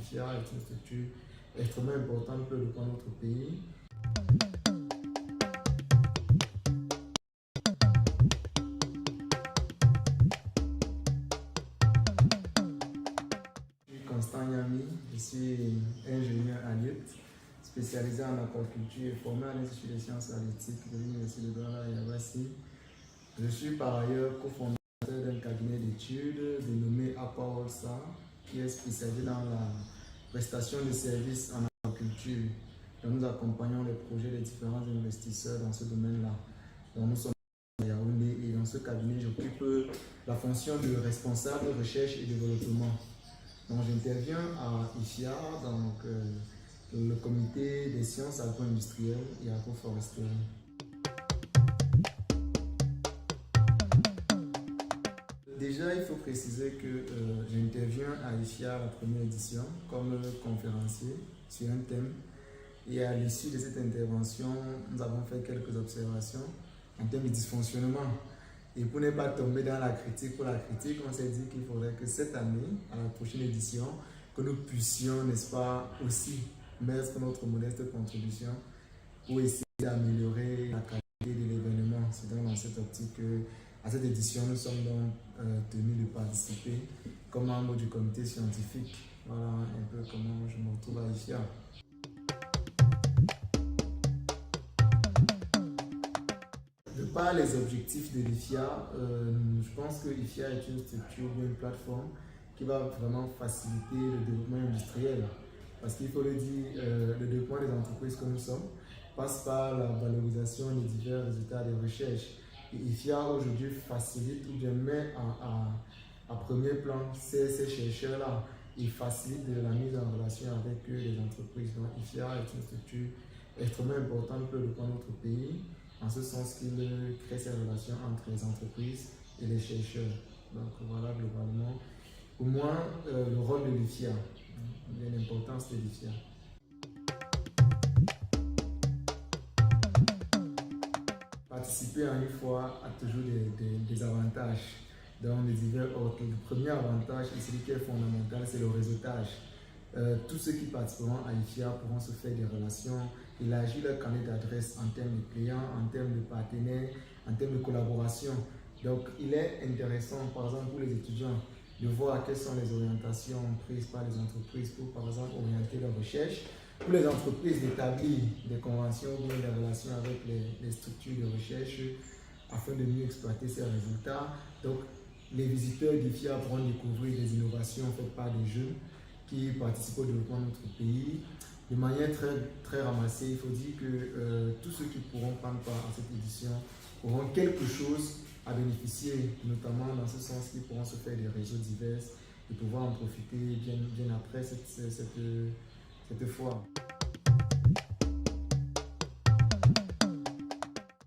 IFIA est une structure extrêmement importante pour le développement de notre pays. Je suis Constant Yami, je suis ingénieur à Lyon, spécialisé en aquaculture et formé à l'Institut des sciences halieutiques de l'Université de Douala et Yabassi. Je suis par ailleurs cofondateur d'un cabinet d'études dénommé Aqua All Star, qui est spécialisé dans la prestation de services en aquaculture. Donc nous accompagnons les projets des différents investisseurs dans ce domaine-là. Donc nous sommes à Yaoundé et dans ce cabinet, j'occupe la fonction de responsable de recherche et développement. Donc j'interviens à IFIA, donc le comité des sciences agro-industrielles et agroforestières. Déjà, il faut préciser que j'interviens à IFIA la première édition comme conférencier sur un thème. Et à l'issue de cette intervention, nous avons fait quelques observations en termes de dysfonctionnement. Et pour ne pas tomber dans la critique pour la critique, on s'est dit qu'il faudrait que cette année, à la prochaine édition, que nous puissions, n'est-ce pas, aussi mettre notre modeste contribution pour essayer d'améliorer la qualité de l'événement. C'est donc dans cette optique que, à cette édition, nous sommes donc tenus de participer comme membre du comité scientifique. Voilà un peu comment je me retrouve à IFIA. De par les objectifs de l'IFIA, je pense que l'IFIA est une structure ou une plateforme qui va vraiment faciliter le développement industriel. Parce qu'il faut le dire, le développement des entreprises que nous sommes passe par la valorisation des divers résultats des recherches. Et IFIA aujourd'hui facilite ou bien met à premier plan ces chercheurs-là. Il facilite la mise en relation avec les entreprises. Donc IFIA est une structure extrêmement importante pour le développement de notre pays, en ce sens qu'il crée ces relations entre les entreprises et les chercheurs. Donc voilà globalement, pour moi, le rôle de l'IFIA, l'importance de l'IFIA. Participer à une foire a toujours des avantages. Donc les divers autres. Le premier avantage, et celui qui est fondamental, c'est le réseautage. Tous ceux qui participeront à IFIA pourront se faire des relations, élargir leur carnet d'adresse en termes de clients, en termes de partenaires, en termes de collaboration. Donc il est intéressant, par exemple pour les étudiants, de voir quelles sont les orientations prises par les entreprises pour, par exemple, orienter leurs recherches. Pour les entreprises, d'établir des conventions ou des relations avec les structures de recherche afin de mieux exploiter ces résultats. Donc, les visiteurs d'IFIA pourront découvrir des innovations faites par des jeunes qui participent au développement de notre pays. De manière très ramassée, il faut dire que tous ceux qui pourront prendre part à cette édition auront quelque chose à bénéficier, notamment dans ce sens qu'ils pourront se faire des réseaux divers et pouvoir en profiter bien après cette foire.